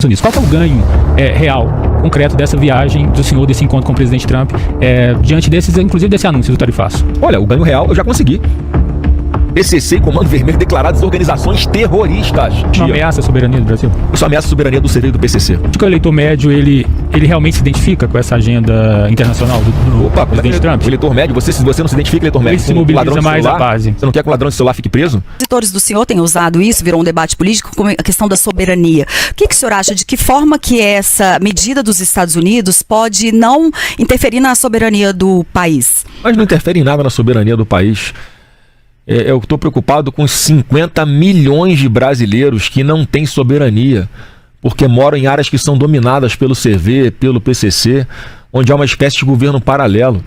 Unidos. Qual que é o ganho real, concreto dessa viagem do senhor, desse encontro com o presidente Trump, diante desses, inclusive desse anúncio do tarifaço? Olha, o ganho real eu já consegui. PCC e Comando Vermelho declaradas organizações terroristas. Uma ameaça à soberania do Brasil? Isso ameaça a soberania do serviço do PCC. Acho que o eleitor médio, ele realmente se identifica com essa agenda internacional do presidente Trump? O eleitor médio, você não se identifica, eleitor médio, ele se mobiliza mais celular, a base. Você não quer que o ladrão de celular fique preso? Os editores do senhor têm usado isso, virou um debate político, como a questão da soberania. O que o senhor acha? De que forma que essa medida dos Estados Unidos pode não interferir na soberania do país? Mas não interfere em nada na soberania do país. Eu estou preocupado com os 50 milhões de brasileiros que não têm soberania, porque moram em áreas que são dominadas pelo CV, pelo PCC, onde há uma espécie de governo paralelo.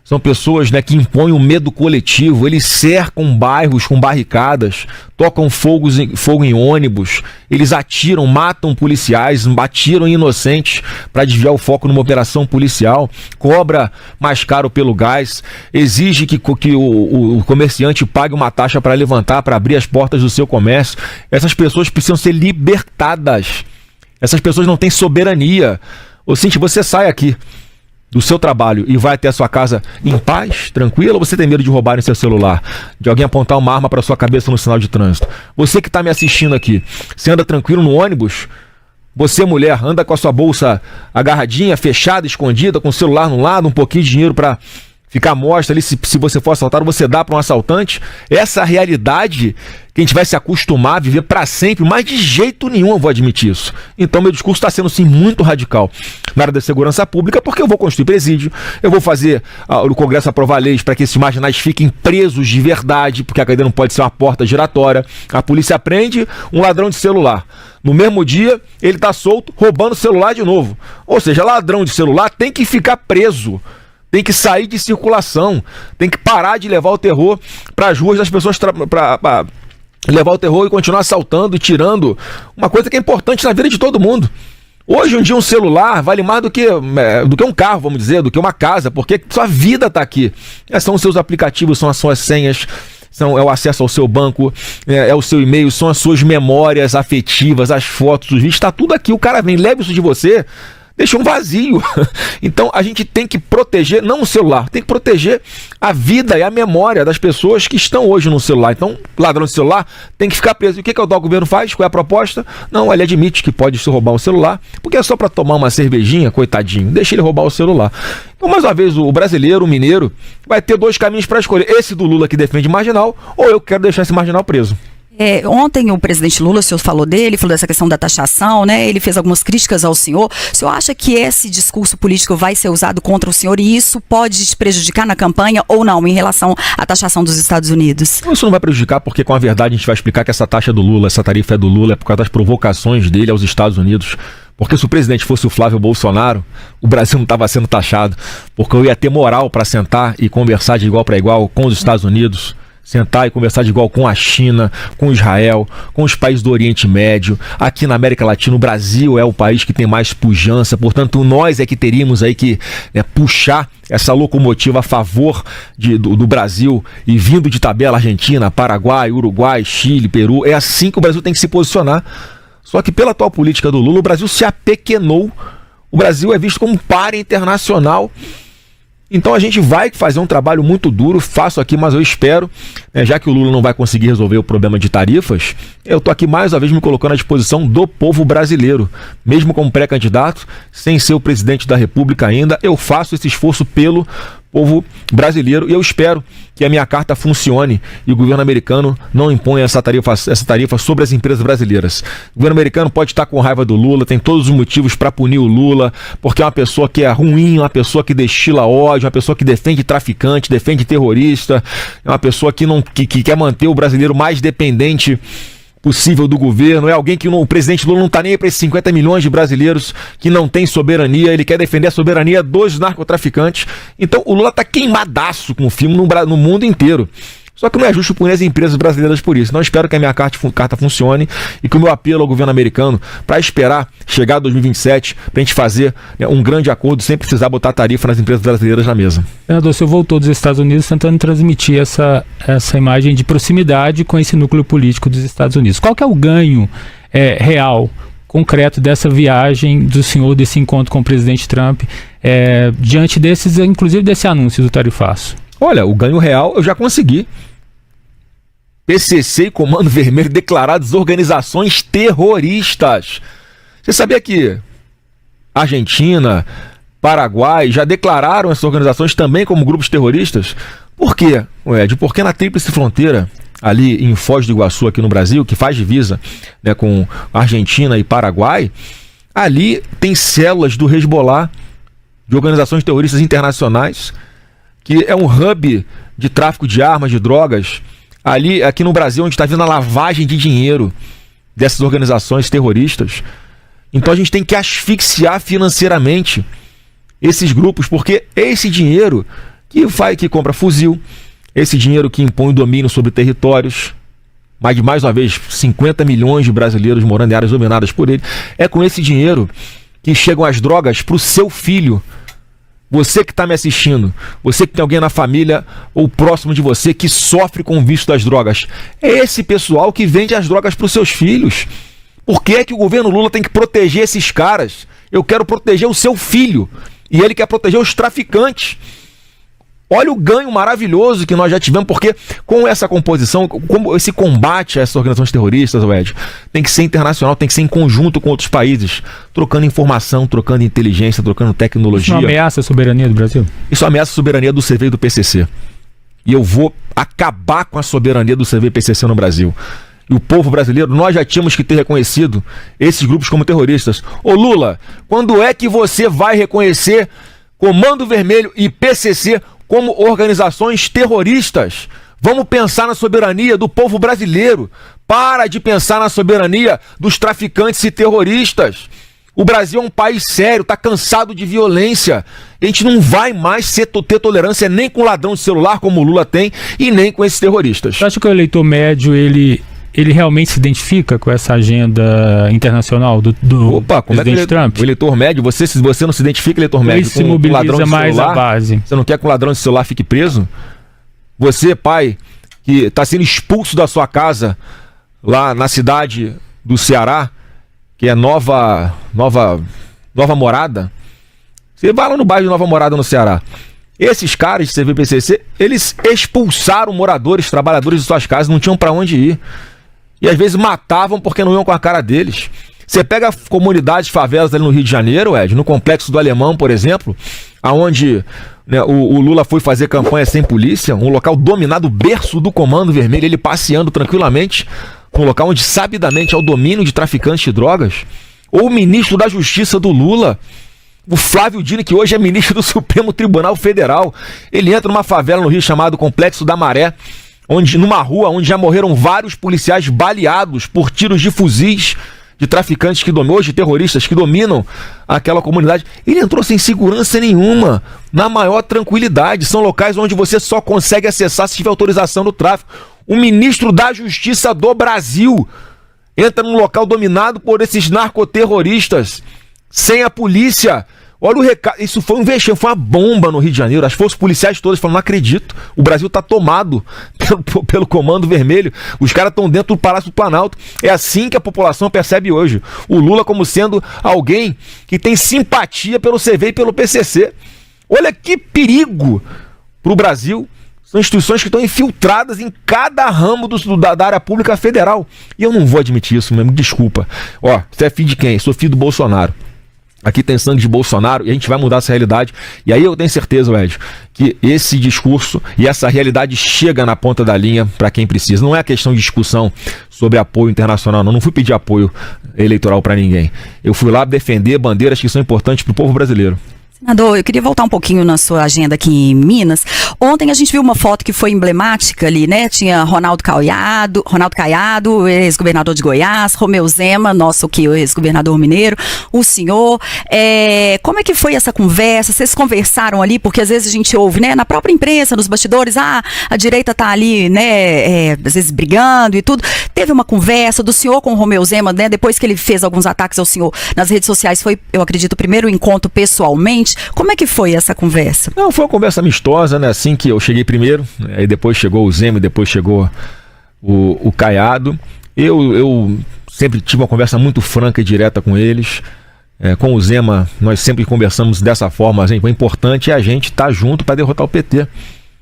São pessoas, que impõem o medo coletivo, eles cercam bairros com barricadas, tocam fogo em ônibus, eles atiram, matam policiais, atiram inocentes para desviar o foco numa operação policial, cobra mais caro pelo gás, exige que o comerciante pague uma taxa para levantar, para abrir as portas do seu comércio. Essas pessoas precisam ser libertadas. Essas pessoas não têm soberania. Ô Cintia, você sai aqui do seu trabalho e vai até a sua casa em paz, tranquilo, ou você tem medo de roubarem seu celular, de alguém apontar uma arma para sua cabeça no sinal de trânsito? Você que está me assistindo aqui, você anda tranquilo no ônibus? Você, mulher, anda com a sua bolsa agarradinha, fechada, escondida, com o celular no lado, um pouquinho de dinheiro para ficar à mostra ali, se você for assaltado, você dá para um assaltante? Essa realidade que a gente vai se acostumar a viver para sempre, mas de jeito nenhum eu vou admitir isso. Então meu discurso está sendo sim muito radical na área da segurança pública, porque eu vou construir presídio, eu vou fazer o Congresso aprovar leis para que esses marginais fiquem presos de verdade, porque a cadeia não pode ser uma porta giratória. A polícia prende um ladrão de celular, no mesmo dia ele está solto roubando o celular de novo. Ou seja, ladrão de celular tem que ficar preso, tem que sair de circulação, tem que parar de levar o terror para as ruas das pessoas, para levar o terror e continuar assaltando e tirando uma coisa que é importante na vida de todo mundo. Hoje em dia um celular vale mais do que um carro, vamos dizer, do que uma casa, porque sua vida está aqui. São os seus aplicativos, são as suas senhas, é o acesso ao seu banco, é o seu e-mail, são as suas memórias afetivas, as fotos, os vídeos, está tudo aqui. O cara vem, leva isso de você, deixa um vazio. Então a gente tem que proteger, não o celular, tem que proteger a vida e a memória das pessoas que estão hoje no celular. Então, ladrão de celular tem que ficar preso. E o que o governo faz? Qual é a proposta? Não, ele admite que pode se roubar um celular, porque é só para tomar uma cervejinha, coitadinho, deixa ele roubar o celular. Então, mais uma vez, o brasileiro, o mineiro, vai ter dois caminhos para escolher. Esse do Lula que defende marginal, ou eu quero deixar esse marginal preso. Ontem o presidente Lula, o senhor falou dele, falou dessa questão da taxação, ele fez algumas críticas ao senhor. O senhor acha que esse discurso político vai ser usado contra o senhor e isso pode te prejudicar na campanha ou não, em relação à taxação dos Estados Unidos? Isso não vai prejudicar, porque com a verdade a gente vai explicar que essa taxa é do Lula, essa tarifa é do Lula, é por causa das provocações dele aos Estados Unidos. Porque se o presidente fosse o Flávio Bolsonaro, o Brasil não estava sendo taxado, porque eu ia ter moral para sentar e conversar de igual para igual com os Estados Unidos, sentar e conversar de igual com a China, com Israel, com os países do Oriente Médio. Aqui na América Latina, o Brasil é o país que tem mais pujança, portanto nós é que teríamos aí que puxar essa locomotiva a favor do Brasil, e vindo de tabela Argentina, Paraguai, Uruguai, Chile, Peru. É assim que o Brasil tem que se posicionar. Só que pela atual política do Lula, o Brasil se apequenou. O Brasil é visto como um páreo internacional. Então a gente vai fazer um trabalho muito duro, faço aqui, mas eu espero, já que o Lula não vai conseguir resolver o problema de tarifas, eu estou aqui mais uma vez me colocando à disposição do povo brasileiro. Mesmo como pré-candidato, sem ser o presidente da República ainda, eu faço esse esforço pelo povo brasileiro e eu espero que a minha carta funcione e o governo americano não imponha essa tarifa sobre as empresas brasileiras. O governo americano pode estar com raiva do Lula, tem todos os motivos para punir o Lula, porque é uma pessoa que é ruim, uma pessoa que destila ódio, uma pessoa que defende traficante, defende terrorista, é uma pessoa que quer manter o brasileiro mais dependente possível do governo. É alguém que o presidente Lula não está nem aí para esses 50 milhões de brasileiros que não tem soberania. Ele quer defender a soberania dos narcotraficantes. Então o Lula está queimadaço com o filme no mundo inteiro. Só que não é justo punir as empresas brasileiras por isso. Não espero que a minha carta funcione e que o meu apelo ao governo americano para esperar chegar a 2027 para a gente fazer um grande acordo sem precisar botar tarifa nas empresas brasileiras na mesa. Senador, o senhor voltou dos Estados Unidos tentando transmitir essa imagem de proximidade com esse núcleo político dos Estados Unidos. Qual que é o ganho real, concreto dessa viagem do senhor, desse encontro com o presidente Trump, diante desses, inclusive desse anúncio do tarifaço? Olha, o ganho real eu já consegui. PCC e Comando Vermelho declarados organizações terroristas. Você sabia que Argentina, Paraguai já declararam essas organizações também como grupos terroristas? Por quê, Ed? Porque na Tríplice Fronteira, ali em Foz do Iguaçu, aqui no Brasil, que faz divisa, né, com Argentina e Paraguai, ali tem células do Hezbollah, de organizações terroristas internacionais, que é um hub de tráfico de armas, de drogas, ali aqui no Brasil, onde está vindo a lavagem de dinheiro dessas organizações terroristas. Então a gente tem que asfixiar financeiramente esses grupos, porque esse dinheiro que compra fuzil, esse dinheiro que impõe o domínio sobre territórios, mais uma vez, 50 milhões de brasileiros morando em áreas dominadas por ele, é com esse dinheiro que chegam as drogas para o seu filho. Você que está me assistindo, você que tem alguém na família ou próximo de você que sofre com o vício das drogas, é esse pessoal que vende as drogas para os seus filhos. Por que é que o governo Lula tem que proteger esses caras? Eu quero proteger o seu filho e ele quer proteger os traficantes. Olha o ganho maravilhoso que nós já tivemos, porque com essa composição, como esse combate a essas organizações terroristas, Ed, tem que ser internacional, tem que ser em conjunto com outros países, trocando informação, trocando inteligência, trocando tecnologia. Isso não ameaça a soberania do Brasil? Isso ameaça a soberania do CV e do PCC. E eu vou acabar com a soberania do CV e PCC no Brasil. E o povo brasileiro, nós já tínhamos que ter reconhecido esses grupos como terroristas. Ô Lula, quando é que você vai reconhecer Comando Vermelho e PCC como organizações terroristas? Vamos pensar na soberania do povo brasileiro. Para de pensar na soberania dos traficantes e terroristas. O Brasil é um país sério, está cansado de violência. A gente não vai mais ter tolerância nem com ladrão de celular, como o Lula tem, e nem com esses terroristas. Você acha que o eleitor médio, ele realmente se identifica com essa agenda internacional do presidente Trump? O eleitor médio, se você não se identifica, eleitor médio, se mobiliza ladrão de mais celular, a base. Você não quer que um ladrão de celular fique preso? Você, pai, que está sendo expulso da sua casa lá na cidade do Ceará, que é Nova Morada, você vai lá no bairro de Nova Morada, no Ceará. Esses caras de CVPCC, eles expulsaram moradores, trabalhadores de suas casas, não tinham para onde ir. E às vezes matavam porque não iam com a cara deles. Você pega comunidades, favelas ali no Rio de Janeiro, Ed, no Complexo do Alemão, por exemplo, aonde, né, o Lula foi fazer campanha sem polícia, um local dominado, berço do Comando Vermelho, ele passeando tranquilamente, um local onde sabidamente é o domínio de traficantes de drogas. Ou o ministro da Justiça do Lula, o Flávio Dino, que hoje é ministro do Supremo Tribunal Federal, ele entra numa favela no Rio chamado Complexo da Maré, numa rua onde já morreram vários policiais baleados por tiros de fuzis de traficantes hoje de terroristas que dominam aquela comunidade. Ele entrou sem segurança nenhuma, na maior tranquilidade. São locais onde você só consegue acessar se tiver autorização do tráfico. O ministro da Justiça do Brasil entra num local dominado por esses narcoterroristas, sem a polícia. Olha o recado, isso foi um vexame, foi uma bomba no Rio de Janeiro. As forças policiais todas falaram, não acredito, o Brasil está tomado pelo Comando Vermelho, os caras estão dentro do Palácio do Planalto. É assim que a população percebe hoje o Lula como sendo alguém que tem simpatia pelo CV e pelo PCC. Olha que perigo para o Brasil. São instituições que estão infiltradas em cada ramo da área pública federal. E eu não vou admitir isso mesmo, desculpa. Ó, você é filho de quem? Sou filho do Bolsonaro. Aqui tem sangue de Bolsonaro e a gente vai mudar essa realidade. E aí eu tenho certeza, Ed, que esse discurso e essa realidade chega na ponta da linha para quem precisa. Não é questão de discussão sobre apoio internacional, não fui pedir apoio eleitoral para ninguém. Eu fui lá defender bandeiras que são importantes para o povo brasileiro. Senador, eu queria voltar um pouquinho na sua agenda aqui em Minas. Ontem a gente viu uma foto que foi emblemática ali, né? Tinha Ronaldo Caiado, ex-governador de Goiás, Romeu Zema, nosso ex-governador mineiro, o senhor. Como é que foi essa conversa? Vocês conversaram ali? Porque às vezes a gente ouve, né? Na própria imprensa, nos bastidores, a direita tá ali, né? Às vezes brigando e tudo. Teve uma conversa do senhor com o Romeu Zema, né? Depois que ele fez alguns ataques ao senhor nas redes sociais, foi, eu acredito, o primeiro encontro pessoalmente. Como é que foi essa conversa? Não, foi uma conversa amistosa, né? Assim que eu cheguei primeiro, aí depois chegou o Zema e depois chegou o Caiado. Eu sempre tive uma conversa muito franca e direta com eles. Com o Zema, nós sempre conversamos dessa forma. O importante é a gente estar junto para derrotar o PT.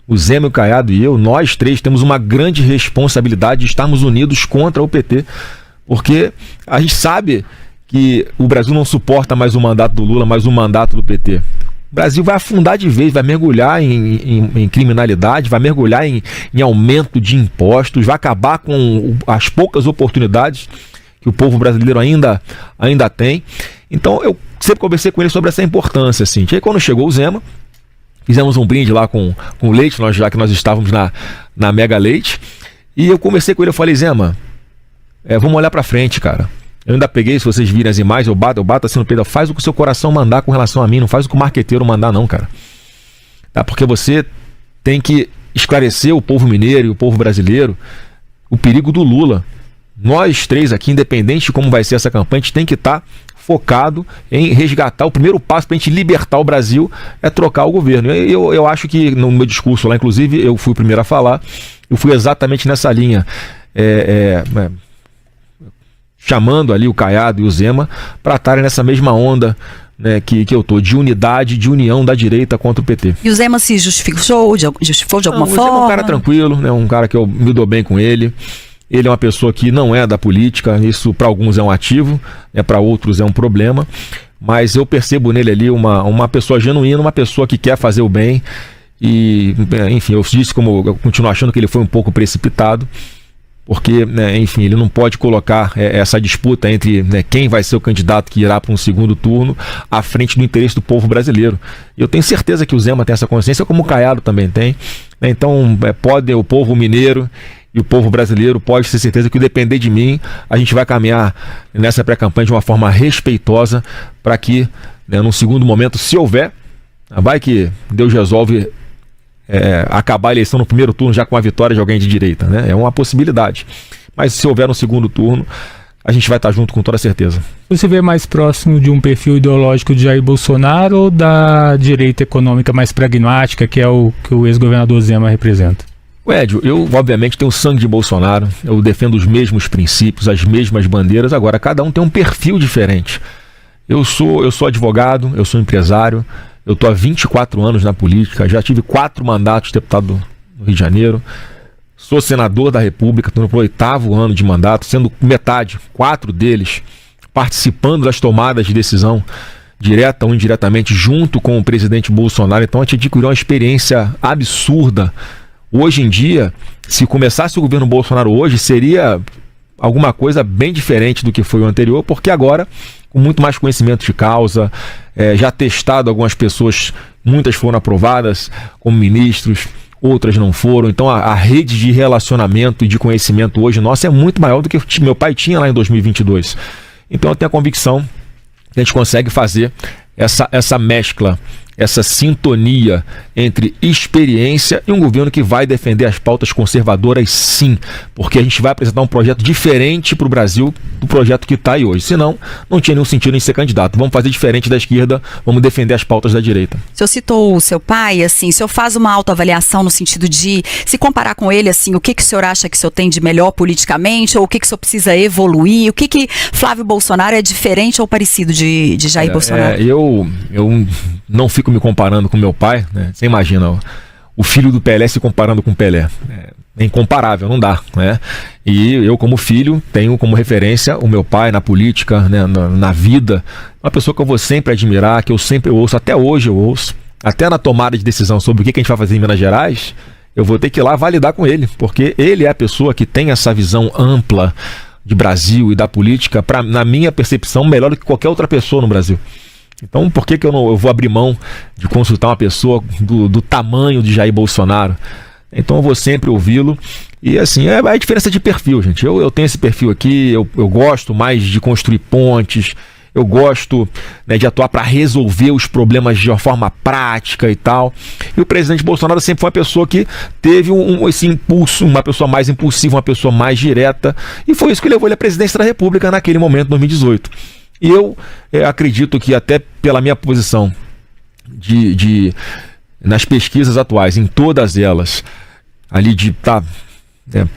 O Zema, o Caiado e eu, nós três temos uma grande responsabilidade de estarmos unidos contra o PT, porque a gente sabe que o Brasil não suporta mais o mandato do Lula, mais o mandato do PT. O Brasil vai afundar de vez, vai mergulhar em criminalidade, vai mergulhar em aumento de impostos, vai acabar com as poucas oportunidades que o povo brasileiro ainda tem. Então eu sempre conversei com ele sobre essa importância, assim. E aí, quando chegou o Zema, fizemos um brinde lá com o leite, já que nós estávamos na Mega Leite, e eu conversei com ele, eu falei, Zema, vamos olhar pra frente, cara. Eu ainda peguei, se vocês virem as imagens, eu bato assim no peito, faz o que o seu coração mandar com relação a mim, não faz o que o marqueteiro mandar não, cara. Tá? Porque você tem que esclarecer o povo mineiro e o povo brasileiro o perigo do Lula. Nós três aqui, independente de como vai ser essa campanha, a gente tem que estar focado em resgatar. O primeiro passo para a gente libertar o Brasil é trocar o governo. Eu acho que no meu discurso lá, inclusive, eu fui o primeiro a falar, eu fui exatamente nessa linha, chamando ali o Caiado e o Zema para estarem nessa mesma onda, né, que eu tô, de unidade, de união da direita contra o PT. E o Zema se justificou de alguma forma? O Zema é um cara tranquilo, né, um cara que eu me dou bem com ele. Ele é uma pessoa que não é da política, isso para alguns é um ativo, para outros é um problema, mas eu percebo nele ali uma pessoa genuína, uma pessoa que quer fazer o bem, e enfim, eu disse como eu continuo achando que ele foi um pouco precipitado, porque, né, enfim, ele não pode colocar essa disputa entre, né, quem vai ser o candidato que irá para um segundo turno à frente do interesse do povo brasileiro. E eu tenho certeza que o Zema tem essa consciência, como o Caiado também tem, né? Então pode o povo mineiro e o povo brasileiro pode ter certeza que, depender de mim, a gente vai caminhar nessa pré-campanha de uma forma respeitosa para que, né, num segundo momento, se houver, vai que Deus resolve acabar a eleição no primeiro turno já com a vitória de alguém de direita, né? É uma possibilidade. Mas se houver no segundo turno, a gente vai estar junto com toda certeza. Você vê mais próximo de um perfil ideológico de Jair Bolsonaro ou da direita econômica mais pragmática, que é o que o ex-governador Zema representa? Édio, eu obviamente tenho sangue de Bolsonaro, eu defendo os mesmos princípios, as mesmas bandeiras, agora cada um tem um perfil diferente. Eu sou advogado, eu sou empresário, eu estou há 24 anos na política, já tive 4 mandatos de deputado no Rio de Janeiro, sou senador da República, estou no 8º ano de mandato, sendo metade, 4 deles, participando das tomadas de decisão, direta ou indiretamente, junto com o presidente Bolsonaro. Então a gente adquiriu uma experiência absurda. Hoje em dia, se começasse o governo Bolsonaro hoje, seria alguma coisa bem diferente do que foi o anterior, porque agora, com muito mais conhecimento de causa, já testado algumas pessoas, muitas foram aprovadas como ministros, outras não foram. Então a rede de relacionamento e de conhecimento hoje nossa é muito maior do que meu pai tinha lá em 2022. Então eu tenho a convicção que a gente consegue fazer essa mescla, essa sintonia entre experiência e um governo que vai defender as pautas conservadoras, sim, porque a gente vai apresentar um projeto diferente para o Brasil do projeto que está aí hoje. Senão, não tinha nenhum sentido em ser candidato. Vamos fazer diferente da esquerda, vamos defender as pautas da direita. O senhor citou o seu pai, assim, o senhor faz uma autoavaliação no sentido de se comparar com ele, assim, o que o senhor acha que o senhor tem de melhor politicamente, ou o que o senhor precisa evoluir, o que Flávio Bolsonaro é diferente ou parecido de Jair Bolsonaro? Eu não fico me comparando com meu pai, né? Você imagina o filho do Pelé se comparando com o Pelé. É incomparável, não dá, né? E eu, como filho, tenho como referência o meu pai na política, né? na vida. Uma pessoa que eu vou sempre admirar, que eu sempre ouço, até hoje eu ouço, até na tomada de decisão sobre o que a gente vai fazer em Minas Gerais, eu vou ter que ir lá validar com ele, porque ele é a pessoa que tem essa visão ampla de Brasil e da política, na minha percepção, melhor do que qualquer outra pessoa no Brasil. Então, por que eu vou abrir mão de consultar uma pessoa do tamanho de Jair Bolsonaro? Então, eu vou sempre ouvi-lo. E, assim, é a diferença de perfil, gente. Eu tenho esse perfil aqui, eu gosto mais de construir pontes, eu gosto, né, de atuar para resolver os problemas de uma forma prática e tal. E o presidente Bolsonaro sempre foi uma pessoa que teve esse impulso, uma pessoa mais impulsiva, uma pessoa mais direta. E foi isso que levou ele à presidência da República naquele momento, em 2018. E eu acredito que, até pela minha posição nas pesquisas atuais, em todas elas, ali de estar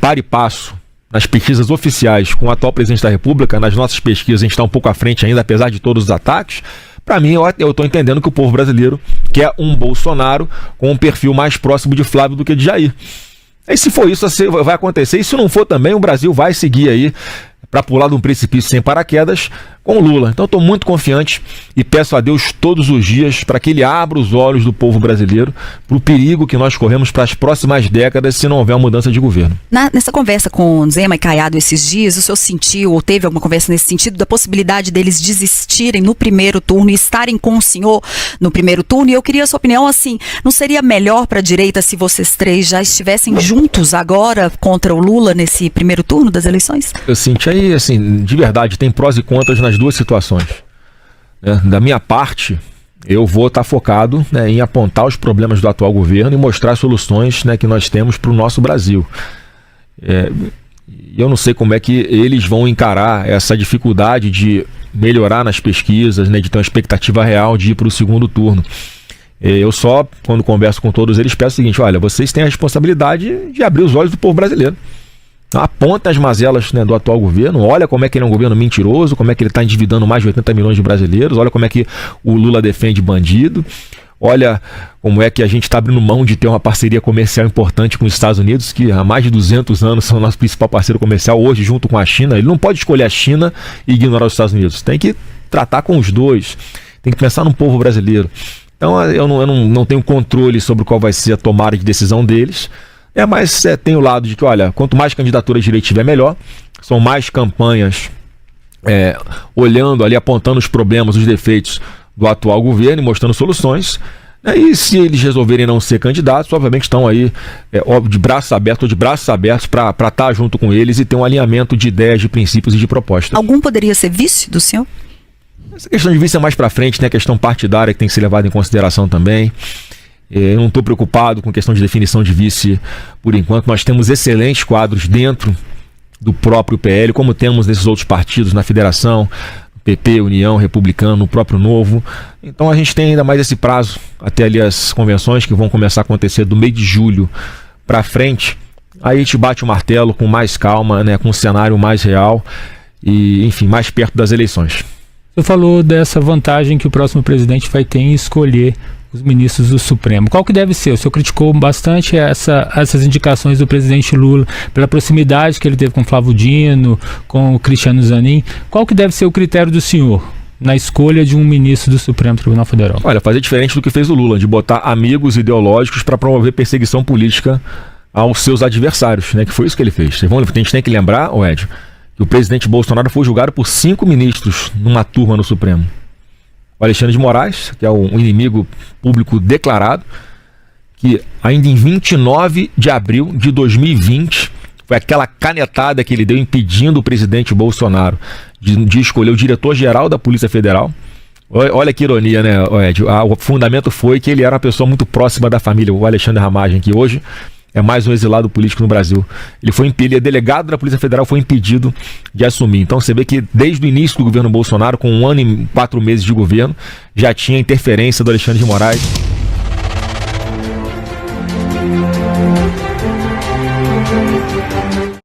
par e passo, nas pesquisas oficiais com o atual presidente da República, nas nossas pesquisas a gente está um pouco à frente ainda, apesar de todos os ataques. Para mim, eu estou entendendo que o povo brasileiro quer um Bolsonaro com um perfil mais próximo de Flávio do que de Jair. E se for isso, vai acontecer. E se não for também, o Brasil vai seguir aí para pular de um precipício sem paraquedas com o Lula. Então estou muito confiante e peço a Deus todos os dias para que ele abra os olhos do povo brasileiro para o perigo que nós corremos para as próximas décadas se não houver uma mudança de governo. Nessa conversa com Zema e Caiado esses dias, o senhor sentiu ou teve alguma conversa nesse sentido da possibilidade deles desistirem no primeiro turno e estarem com o senhor no primeiro turno? E eu queria a sua opinião, assim, não seria melhor para a direita se vocês três já estivessem juntos agora contra o Lula nesse primeiro turno das eleições? Eu senti aí, assim, de verdade, tem prós e contras nas duas situações. Da minha parte, eu vou estar focado, em apontar os problemas do atual governo e mostrar soluções, que nós temos para o nosso Brasil. Eu não sei como é que eles vão encarar essa dificuldade de melhorar nas pesquisas, de ter uma expectativa real de ir para o segundo turno. Eu só, quando converso com todos eles, peço o seguinte: olha, vocês têm a responsabilidade de abrir os olhos do povo brasileiro. Aponta as mazelas do atual governo, olha como é que ele é um governo mentiroso, como é que ele está endividando mais de 80 milhões de brasileiros, olha como é que o Lula defende bandido, olha como é que a gente está abrindo mão de ter uma parceria comercial importante com os Estados Unidos, que há mais de 200 anos são o nosso principal parceiro comercial, hoje junto com a China. Ele não pode escolher a China e ignorar os Estados Unidos, tem que tratar com os dois, tem que pensar no povo brasileiro. Então eu não tenho controle sobre qual vai ser a tomada de decisão deles. Mas tem o lado de que, olha, quanto mais candidaturas de direita tiver, melhor. São mais campanhas olhando ali, apontando os problemas, os defeitos do atual governo e mostrando soluções. E se eles resolverem não ser candidatos, obviamente estão aí de braços abertos para estar junto com eles e ter um alinhamento de ideias, de princípios e de propostas. Algum poderia ser vice do senhor? Essa questão de vice é mais para frente, a questão partidária que tem que ser levada em consideração também. Eu não estou preocupado com questão de definição de vice por enquanto. Nós temos excelentes quadros dentro do próprio PL, como temos nesses outros partidos, na Federação, PP, União, Republicano, o próprio Novo. Então a gente tem ainda mais esse prazo, até ali as convenções que vão começar a acontecer do mês de julho para frente. Aí a gente bate o martelo com mais calma, com um cenário mais real e, enfim, mais perto das eleições. Você falou dessa vantagem que o próximo presidente vai ter em escolher os ministros do Supremo. Qual que deve ser? O senhor criticou bastante essas indicações do presidente Lula, pela proximidade que ele teve com Flávio Dino, com o Cristiano Zanin. Qual que deve ser o critério do senhor na escolha de um ministro do Supremo Tribunal Federal? Olha, fazer diferente do que fez o Lula, de botar amigos ideológicos para promover perseguição política aos seus adversários, que foi isso que ele fez. A gente tem que lembrar, Ed, que o presidente Bolsonaro foi julgado por 5 ministros numa turma no Supremo. O Alexandre de Moraes, que é um inimigo público declarado, que ainda em 29 de abril de 2020, foi aquela canetada que ele deu impedindo o presidente Bolsonaro de escolher o diretor-geral da Polícia Federal. Olha que ironia, Ed? O fundamento foi que ele era uma pessoa muito próxima da família, o Alexandre Ramagem, que hoje é mais um exilado político no Brasil. Ele é delegado da Polícia Federal, foi impedido de assumir. Então você vê que desde o início do governo Bolsonaro, com 1 ano e 4 meses de governo, já tinha interferência do Alexandre de Moraes